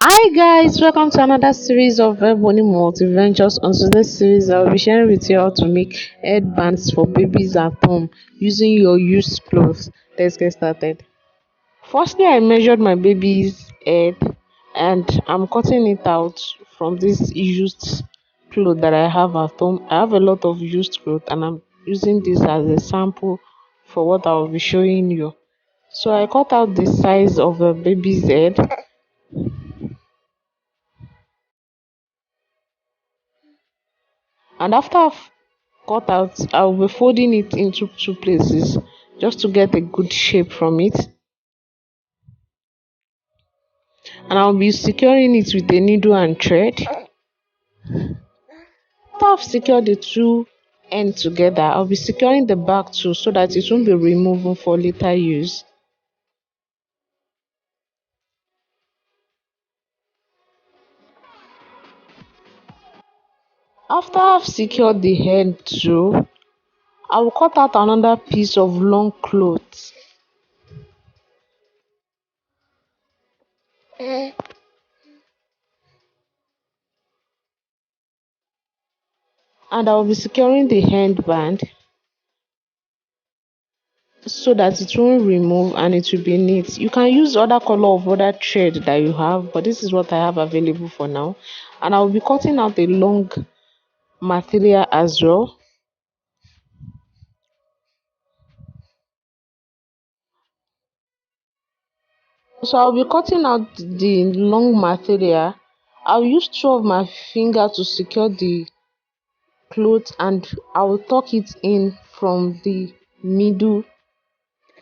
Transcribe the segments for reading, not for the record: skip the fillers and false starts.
Hi guys, welcome to another series of Ebony Multiventures. On today's series, I'll be sharing with you how to make headbands for babies at home using your used clothes. Let's get started. Firstly, I measured my baby's head and I'm cutting it out from this used clothes that I have at home. I have a lot of used clothes and I'm using this as a sample for what I'll be showing you. So I cut out the size of the baby's head. And after I've cut out, I'll be folding it into two places just to get a good shape from it. And I'll be securing it with a needle and thread. After I've secured the two ends together, I'll be securing the back too so that it won't be removable for later use. After I've secured the head too, I will cut out another piece of long cloth and I'll be securing the headband so that it won't remove and it will be neat. You can use other color of other thread that you have, but this is what I have available for now. And I'll be cutting out a long material as well. So I'll be cutting out the long material. I'll use two of my finger to secure the cloth and I will tuck it in from the middle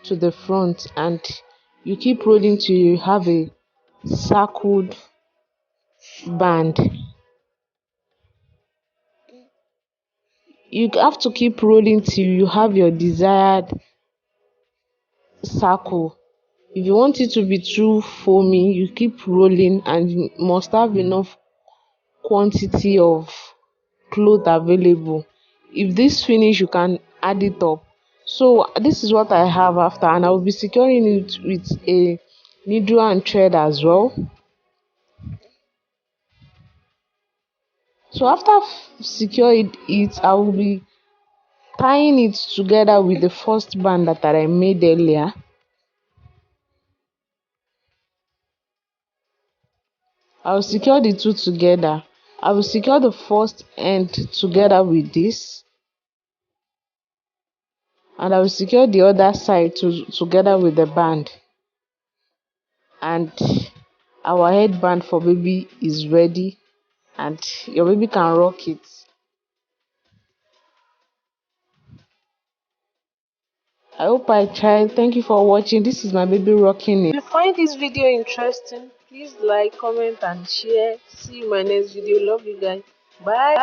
to the front, and you keep rolling till you have a circled band. You have to keep rolling till you have your desired circle. If you want it to be too foamy, you keep rolling and you must have enough quantity of cloth available. If this finish, you can add it up. So this is what I have after, and I will be securing it with a needle and thread as well. So after I've secured it, I will be tying it together with the first band that I made earlier. I will secure the two together. I will secure the first end together with this, and I will secure the other side together with the band. And our headband for baby is ready, and your baby can rock it. I hope I tried. Thank you for watching. This is my baby rocking it. If you find this video interesting, please like, comment, and share. See you in my next video. Love you guys. Bye.